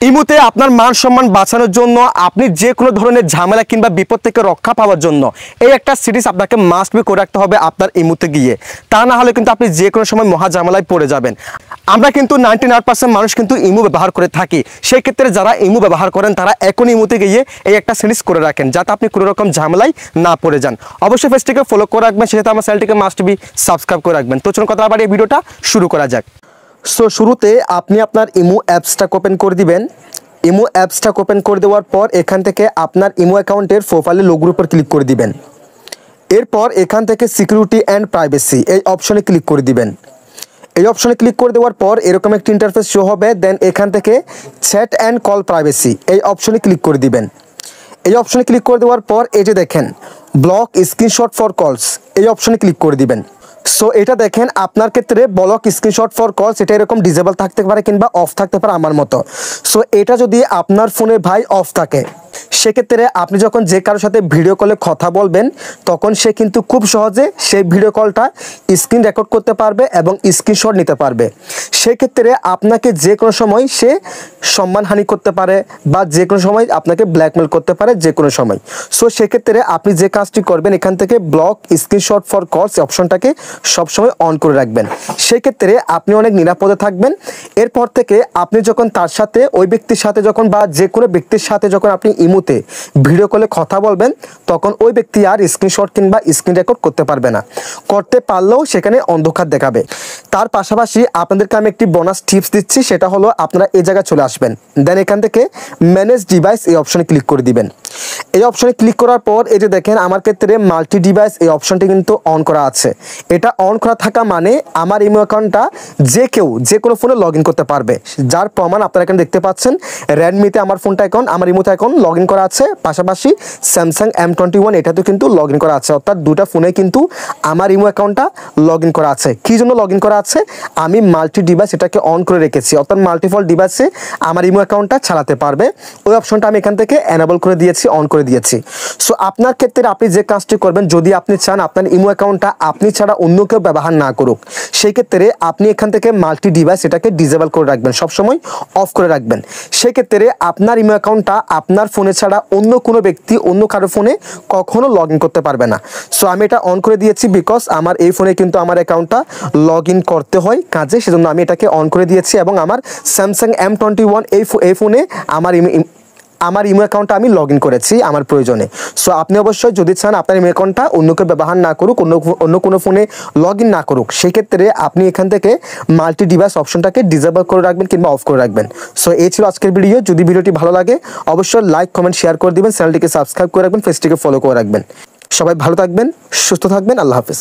ইমুতে আপনার মান সম্মান বাঁচানোর জন্য আপনি যে কোনো ধরনের ঝামেলা কিংবা বিপদ থেকে রক্ষা পাওয়ার জন্য এই একটা সিরিজ আপনাকে মাস্ট বি করে রাখতে হবে আপনার ইমুতে গিয়ে। তা না হলে কিন্তু আপনি যে কোনো সময় মহা ঝামেলায় পড়ে যাবেন। আমরা কিন্তু 99% মানুষ কিন্তু ইমু ব্যবহার করে থাকি। সেই ক্ষেত্রে যারা ইমু ব্যবহার করেন তারা এখন ইমুতে গিয়ে এই একটা সিরিজ করে রাখেন যাতে আপনি কোনো রকম ঝামেলায় না পড়ে যান। অবশ্যই পেজটিকে ফলো করে রাখবেন, সেটা আমার চ্যানেলটিকে মাস্ট বি সাবস্ক্রাইব করে রাখবেন। তো চলুন কথা আবার এই ভিডিওটা শুরু করা যাক। সো শুরুতে আপনি আপনার ইমু অ্যাপসটা ওপেন করে দিবেন। ইমো অ্যাপসটা ওপেন করে দেওয়ার পর এখান থেকে আপনার ইমো অ্যাকাউন্টের প্রোফাইলে লোগোর উপর ক্লিক করে দিবেন। এরপর এখান থেকে সিকিউরিটি অ্যান্ড প্রাইভেসি এই অপশনে ক্লিক করে দিবেন। এই অপশনে ক্লিক করে দেওয়ার পর এরকম একটি ইন্টারফেস শো হবে। দেন এখান থেকে চ্যাট অ্যান্ড কল প্রাইভেসি এই অপশনে ক্লিক করে দিবেন। এই অপশনে ক্লিক করে দেওয়ার পর এই যে দেখেন ব্লক স্ক্রিনশট ফর কলস এই অপশনে ক্লিক করে দিবেন। সো এটা দেখেন আপনার ক্ষেত্রে ব্লক স্ক্রিনশট ফর কলস এটা এরকম ডিসেবল থাকতে পারে কিংবা অফ থাকতে পারে আমার মতো। সো এটা যদি আপনার ফোনে ভাই অফ থাকে সেক্ষেত্রে আপনি যখন যে কারোর সাথে ভিডিও কলে কথা বলবেন তখন সে কিন্তু খুব সহজে সেই ভিডিও কলটা স্ক্রিন রেকর্ড করতে পারবে এবং স্ক্রিনশট নিতে পারবে। সেক্ষেত্রে আপনাকে যে কোনো সময় সে সম্মানহানি করতে পারে বা যে কোনো সময় আপনাকে ব্ল্যাকমেল করতে পারে যে কোনো সময়। সো সেক্ষেত্রে আপনি যে কাজটি করবেন এখান থেকে ব্লক স্ক্রিনশট ফর কলস অপশনটাকে সবসময় অন করে রাখবেন। সেক্ষেত্রে আপনি অনেক নিরাপদে থাকবেন। এরপর থেকে আপনি যখন তার সাথে ওই ব্যক্তির সাথে যখন বা যে কোনো ব্যক্তির সাথে যখন আপনি ইমুতে ভিডিও কলে কথা বলবেন তখন ওই ব্যক্তি আর স্ক্রিনশট কিংবা স্ক্রিন রেকর্ড করতে পারবে না। করতে পারলেও সেখানে অন্ধকার দেখাবে। তার পাশাপাশি আপনাদেরকে আমি একটি বোনাস টিপস দিচ্ছি, সেটা হলো আপনারা এই জায়গায় চলে আসবেন। দেন এখান থেকে ম্যানেজ ডিভাইস এই অপশনে ক্লিক করে দিবেন। এই অপশনে ক্লিক করার পর এই যে দেখেন আমার ক্ষেত্রে মাল্টি ডিভাইস এই অপশনটি কিন্তু অন করা আছে। এটা অন করা থাকা মানে আমার ইমো অ্যাকাউন্টটা যে কেউ যে কোনো ফোনে লগ ইন করতে পারবে। যার প্রমাণ আপনারা এখানে দেখতে পাচ্ছেন রেডমিতে আমার ফোনটা অ্যাকাউন্ট আমার ইমোতে অ্যাকাউন্ট লগ ইন করা আছে। পাশাপাশি স্যামসাং M21 এটাতেও কিন্তু লগ ইন করা আছে। অর্থাৎ দুটা ফোনে কিন্তু আমার ইমো অ্যাকাউন্টটা লগ ইন করা আছে। কী জন্য লগ ইন করা আছে? আমি মাল্টি ডিভাইস এটাকে অন করে রেখেছি। অর্থাৎ মাল্টিপল ডিভাইসে আমার ইমো অ্যাকাউন্টটা চালাতে পারবে। ওই অপশনটা আমি এখান থেকে এনেবল করে দিয়েছি, অন করে দিয়েছি। সো আপনার ক্ষেত্রে আপনি যে কাজটি করবেন, যদি আপনি চান আপনার ইমো অ্যাকাউন্টটা আপনি ছাড়া অন্য কেউ ব্যবহার না করুক, সেই ক্ষেত্রে আপনি এখান থেকে মাল্টি ডিভাইস এটাকে ডিসেবল করে রাখবেন, সবসময় অফ করে রাখবেন। সেক্ষেত্রে আপনার ইমো অ্যাকাউন্টটা আপনার ফোনে ছাড়া অন্য কোনো ব্যক্তি অন্য কারো ফোনে কখনো লগ ইন করতে পারবে না। সো আমি এটা অন করে দিয়েছি বিকজ আমার এই ফোনে কিন্তু আমার অ্যাকাউন্টটা লগ ইন করতে হয় কাজে, সেজন্য আমি এটাকে অন করে দিয়েছি। এবং আমার স্যামসাং M21 এই ফোনে আমার ইমো অ্যাকাউন্টটা আমি লগ ইন করেছি আমার প্রয়োজনে। সো আপনি অবশ্যই যদি চান আপনার ইমো অ্যাকাউন্টটা অন্য কেউ ব্যবহার না করুক, অন্য কোনো ফোনে লগ ইন না করুক, সেক্ষেত্রে আপনি এখান থেকে মাল্টি ডিভাইস অপশনটাকে ডিসেবল করে রাখবেন কিংবা অফ করে রাখবেন। সো এই ছিল আজকের ভিডিও। যদি ভিডিওটি ভালো লাগে অবশ্যই লাইক কমেন্ট শেয়ার করে দিবেন, চ্যানেলটিকে সাবস্ক্রাইব করে রাখবেন, পেজটিকে ফলো করে রাখবেন। সবাই ভালো থাকবেন, সুস্থ থাকবেন। আল্লাহ হাফেজ।